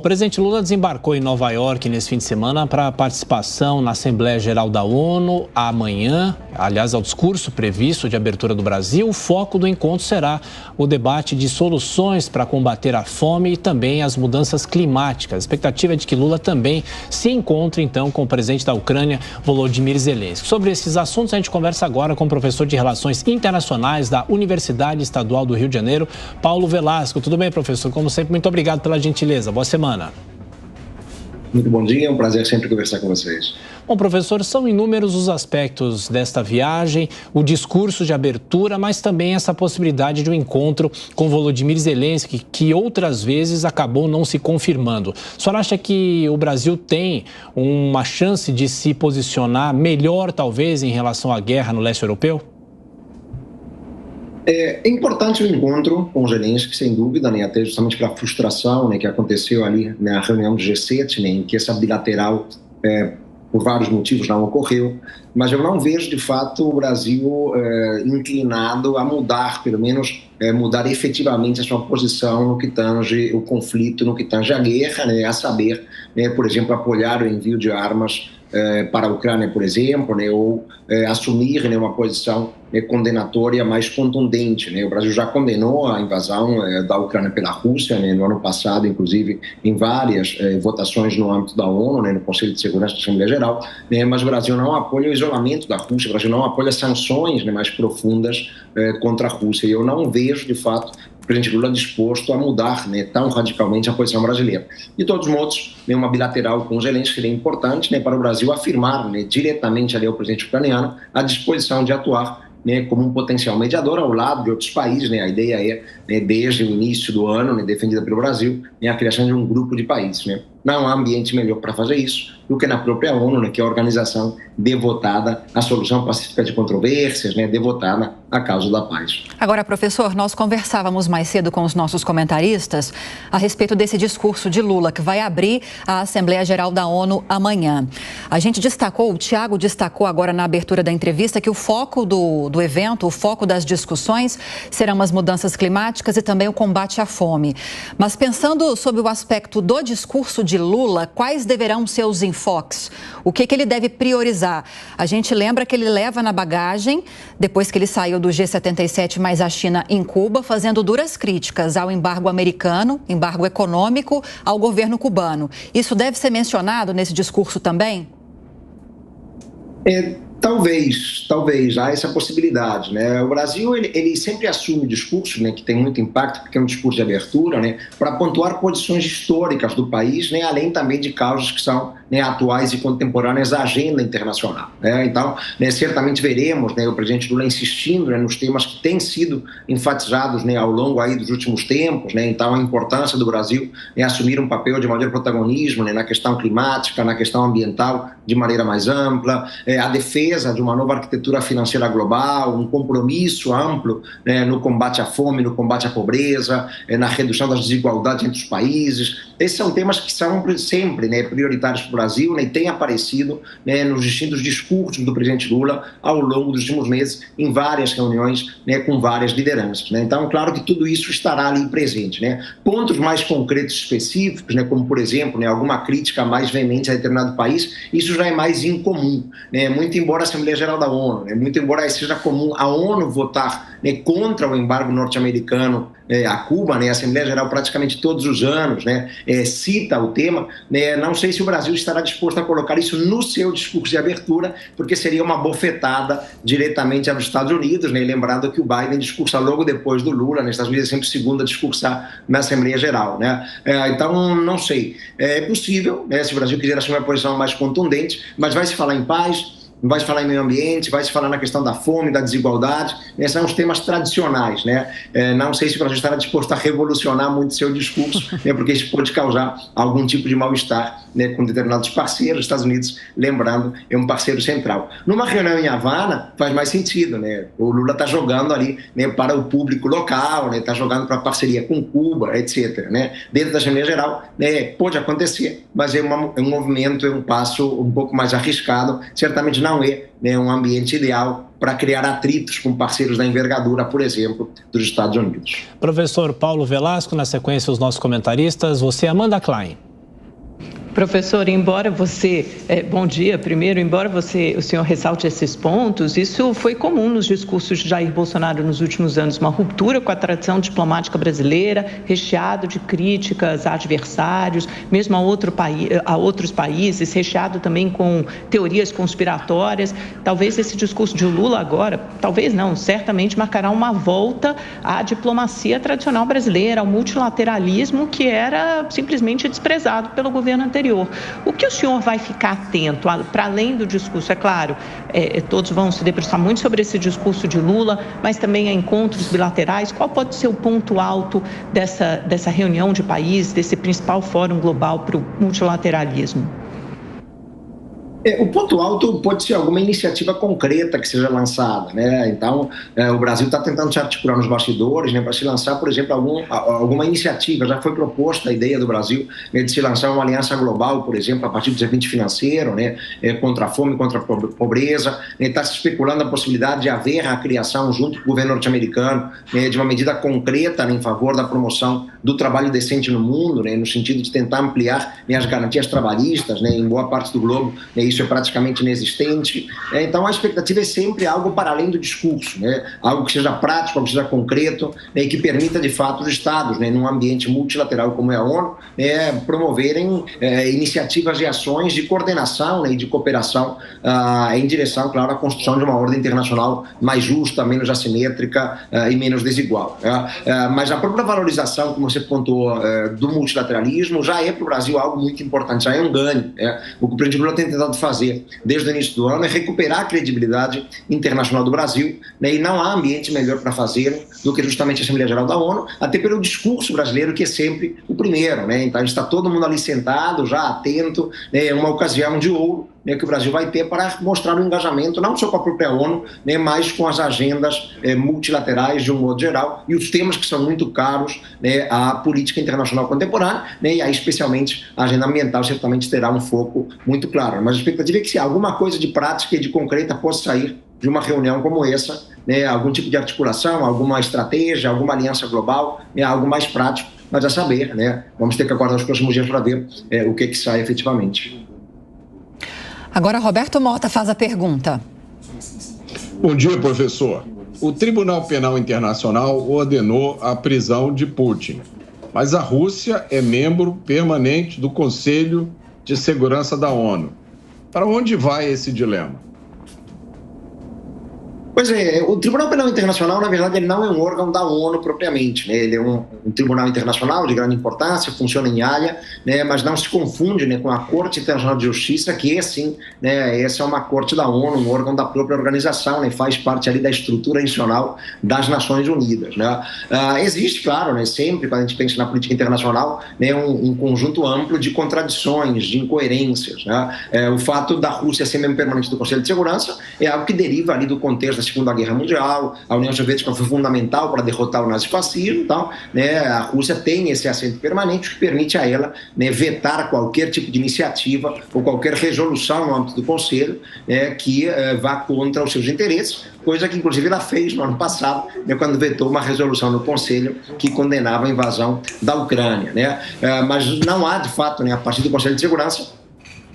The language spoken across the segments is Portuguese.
O presidente Lula desembarcou em Nova York nesse fim de semana para a participação na Assembleia Geral da ONU amanhã. Aliás, ao discurso previsto de abertura do Brasil, o foco do encontro será o debate de soluções para combater a fome e também as mudanças climáticas. A expectativa é de que Lula também se encontre, então, com o presidente da Ucrânia, Volodymyr Zelensky. Sobre esses assuntos, a gente conversa agora com o professor de Relações Internacionais da Universidade Estadual do Rio de Janeiro, Paulo Velasco. Tudo bem, professor? Como sempre, muito obrigado pela gentileza. Boa semana. Muito bom dia, é um prazer sempre conversar com vocês. Bom, professor, são inúmeros os aspectos desta viagem, o discurso de abertura, mas também essa possibilidade de um encontro com Volodymyr Zelensky, que outras vezes acabou não se confirmando. O senhor acha que o Brasil tem uma chance de se posicionar melhor, talvez, em relação à guerra no leste europeu? É importante o encontro com o Zelensky, sem dúvida, né, até justamente pela frustração, né, que aconteceu ali na reunião do G7, né, em que essa bilateral, por vários motivos, não ocorreu. Mas eu não vejo, de fato, o Brasil inclinado a mudar, pelo menos mudar efetivamente a sua posição no que tange o conflito, no que tange a guerra, né, a saber, né, por exemplo, apoiar o envio de armas para a Ucrânia, por exemplo, né, ou assumir, né, uma posição condenatória mais contundente, né? O Brasil já condenou a invasão da Ucrânia pela Rússia, né, no ano passado, inclusive em várias votações no âmbito da ONU, né, no Conselho de Segurança da Assembleia Geral, né, mas o Brasil não apoia o isolamento da Rússia, o Brasil não apoia sanções, né, mais profundas contra a Rússia. E eu não vejo, de fato, o presidente Lula disposto a mudar, né, tão radicalmente a posição brasileira. De todos os modos, né, uma bilateral com o Zelensky seria importante, né, para o Brasil afirmar, né, diretamente ali ao presidente ucraniano a disposição de atuar, né, como um potencial mediador ao lado de outros países, né. A ideia é, né, desde o início do ano, né, defendida pelo Brasil, né, a criação de um grupo de países, né. Não há ambiente melhor para fazer isso do que na própria ONU, né, que é a organização devotada à solução pacífica de controvérsias, né, devotada à causa da paz. Agora, professor, nós conversávamos mais cedo com os nossos comentaristas a respeito desse discurso de Lula, que vai abrir a Assembleia Geral da ONU amanhã. A gente destacou, o Thiago destacou agora na abertura da entrevista, que o foco do evento, o foco das discussões serão as mudanças climáticas e também o combate à fome. Mas pensando sobre o aspecto do discurso de Lula, quais deverão ser os enfoques? O que ele deve priorizar? A gente lembra que ele leva na bagagem, depois que ele saiu do G77 mais a China em Cuba, fazendo duras críticas ao embargo americano, embargo econômico, ao governo cubano. Isso deve ser mencionado nesse discurso também? Talvez, há essa possibilidade, né? O Brasil, ele sempre assume discursos, né, que tem muito impacto, porque é um discurso de abertura, né, para pontuar posições históricas do país, né, além também de causas que são, né, atuais e contemporâneas da agenda internacional, né? Então, né, certamente veremos, né, o presidente Lula insistindo, né, nos temas que têm sido enfatizados, né, ao longo aí dos últimos tempos, né? Então, a importância do Brasil em assumir um papel de maior protagonismo, né, na questão climática, na questão ambiental de maneira mais ampla, a defesa de uma nova arquitetura financeira global, um compromisso amplo, né, no combate à fome, no combate à pobreza, na redução das desigualdades entre os países. Esses são temas que são sempre, né, prioritários para o Brasil, né, e têm aparecido, né, nos distintos discursos do presidente Lula ao longo dos últimos meses, em várias reuniões, né, com várias lideranças, né? Então, claro que tudo isso estará ali presente, né? Pontos mais concretos específicos, né, como, por exemplo, né, alguma crítica mais veemente a determinado país, isso já é mais incomum, né? Muito embora a Assembleia Geral da ONU, né, muito embora seja comum a ONU votar, né, contra o embargo norte-americano a Cuba, né, a Assembleia Geral praticamente todos os anos, né, cita o tema, né, não sei se o Brasil estará disposto a colocar isso no seu discurso de abertura, porque seria uma bofetada diretamente aos Estados Unidos, né, lembrando que o Biden discursa logo depois do Lula, né, Estados Unidos é sempre o segundo a discursar na Assembleia Geral, né. Então, não sei, é possível, né, se o Brasil quiser assumir uma posição mais contundente, mas vai se falar em paz, vai se falar em meio ambiente, vai se falar na questão da fome, da desigualdade. Esses são os temas tradicionais, né? Não sei se o Brasil estará disposto a revolucionar muito seu discurso, né, porque isso pode causar algum tipo de mal-estar, né, com determinados parceiros. Os Estados Unidos, lembrando, é um parceiro central. Numa reunião em Havana, faz mais sentido, né? O Lula está jogando ali, né, para o público local, está, né, jogando para a parceria com Cuba, etc., né? Dentro da Assembleia Geral, né, pode acontecer, mas é um movimento, é um passo um pouco mais arriscado. Certamente não é, né, um ambiente ideal para criar atritos com parceiros da envergadura, por exemplo, dos Estados Unidos. Professor Paulo Velasco, na sequência os nossos comentaristas, você, Amanda Klein. Professor, embora você, bom dia primeiro, embora o senhor ressalte esses pontos, isso foi comum nos discursos de Jair Bolsonaro nos últimos anos, uma ruptura com a tradição diplomática brasileira, recheado de críticas a adversários, mesmo a outros países, recheado também com teorias conspiratórias. Talvez esse discurso de Lula agora, talvez não, certamente marcará uma volta à diplomacia tradicional brasileira, ao multilateralismo que era simplesmente desprezado pelo governo anterior. O que o senhor vai ficar atento, para além do discurso? É claro, todos vão se debruçar muito sobre esse discurso de Lula, mas também a encontros bilaterais. Qual pode ser o ponto alto dessa reunião de países, desse principal fórum global para o multilateralismo? O ponto alto pode ser alguma iniciativa concreta que seja lançada, né? Então, o Brasil está tentando se articular nos bastidores, né, para se lançar, por exemplo, alguma iniciativa. Já foi proposta a ideia do Brasil, né, de se lançar uma aliança global, por exemplo, a partir do G20 financeiro, né, contra a fome, contra a pobreza. Está se especulando a possibilidade de haver a criação, junto com o governo norte-americano, né, de uma medida concreta, né, em favor da promoção do trabalho decente no mundo, né, no sentido de tentar ampliar, né, as garantias trabalhistas, né, em boa parte do globo, né, isso é praticamente inexistente. Então, a expectativa é sempre algo para além do discurso, né? Algo que seja prático, algo que seja concreto, né? E que permita, de fato, os Estados, né, num ambiente multilateral como é a ONU, promoverem iniciativas e ações de coordenação, né, e de cooperação em direção, claro, à construção de uma ordem internacional mais justa, menos assimétrica e menos desigual. Mas a própria valorização, como você pontuou, do multilateralismo já é para o Brasil algo muito importante, já é um ganho. O que o presidente Lula tem tentado fazer desde o início do ano é recuperar a credibilidade internacional do Brasil, né, e não há ambiente melhor para fazer do que justamente a Assembleia Geral da ONU, até pelo discurso brasileiro, que é sempre o primeiro, né? Então está todo mundo ali sentado, já atento, né, uma ocasião de ouro, né, que o Brasil vai ter para mostrar o engajamento não só com a própria ONU, né, mas com as agendas multilaterais de um modo geral e os temas que são muito caros, né, à política internacional contemporânea, né, e aí especialmente a agenda ambiental certamente terá um foco muito claro. Mas a expectativa é que se alguma coisa de prática e de concreta possa sair de uma reunião como essa, né, algum tipo de articulação, alguma estratégia, alguma aliança global, né, algo mais prático, mas a saber, né, vamos ter que aguardar os próximos dias para ver o que sai efetivamente. Agora, Roberto Mota faz a pergunta. Bom dia, professor. O Tribunal Penal Internacional ordenou a prisão de Putin, mas a Rússia é membro permanente do Conselho de Segurança da ONU. Para onde vai esse dilema? Pois é, o Tribunal Penal Internacional, na verdade, ele não é um órgão da ONU propriamente, né? Ele é um tribunal internacional de grande importância, funciona em Haia, né? Mas não se confunde, né, com a Corte Internacional de Justiça, que é sim, né, essa é uma corte da ONU, um órgão da própria organização, né? Faz parte ali da estrutura institucional das Nações Unidas, né? Existe, claro, né, sempre, quando a gente pensa na política internacional, né, um conjunto amplo de contradições, de incoerências, né? O fato da Rússia ser membro permanente do Conselho de Segurança é algo que deriva ali do contexto da Segunda Guerra Mundial. A União Soviética foi fundamental para derrotar o nazifascismo, então, né, a Rússia tem esse assento permanente que permite a ela, né, vetar qualquer tipo de iniciativa ou qualquer resolução no âmbito do Conselho, né, que vá contra os seus interesses, coisa que inclusive ela fez no ano passado, né, quando vetou uma resolução no Conselho que condenava a invasão da Ucrânia, né? Mas não há, de fato, né, a partir do Conselho de Segurança,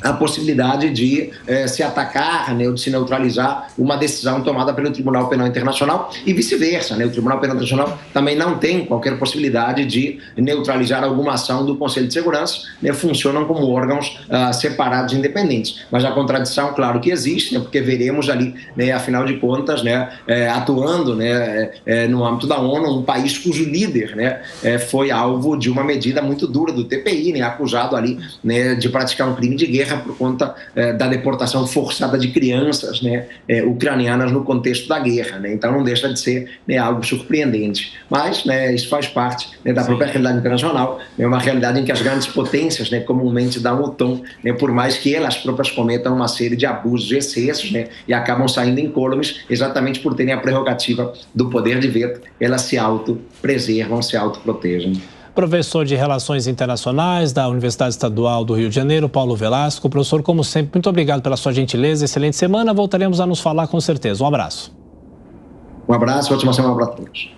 a possibilidade de se atacar, né, ou de se neutralizar uma decisão tomada pelo Tribunal Penal Internacional e vice-versa, né? O Tribunal Penal Internacional também não tem qualquer possibilidade de neutralizar alguma ação do Conselho de Segurança, né? Funcionam como órgãos separados e independentes. Mas a contradição, claro que existe, né? Porque veremos ali, né, afinal de contas, né, atuando, né, no âmbito da ONU, um país cujo líder, né, foi alvo de uma medida muito dura do TPI, né, acusado ali, né, de praticar um crime de guerra por conta da deportação forçada de crianças, né, ucranianas no contexto da guerra, né? Então não deixa de ser, né, algo surpreendente. Mas, né, isso faz parte, né, da própria realidade internacional, é uma realidade em que as grandes potências, né, comumente dão o tom, né, por mais que elas próprias cometam uma série de abusos e excessos, né, e acabam saindo incólumes exatamente por terem a prerrogativa do poder de veto, elas se autopreservam, se autoprotegem. Professor de Relações Internacionais da Universidade Estadual do Rio de Janeiro, Paulo Velasco. Professor, como sempre, muito obrigado pela sua gentileza, excelente semana. Voltaremos a nos falar com certeza. Um abraço. Um abraço, ótima semana para todos.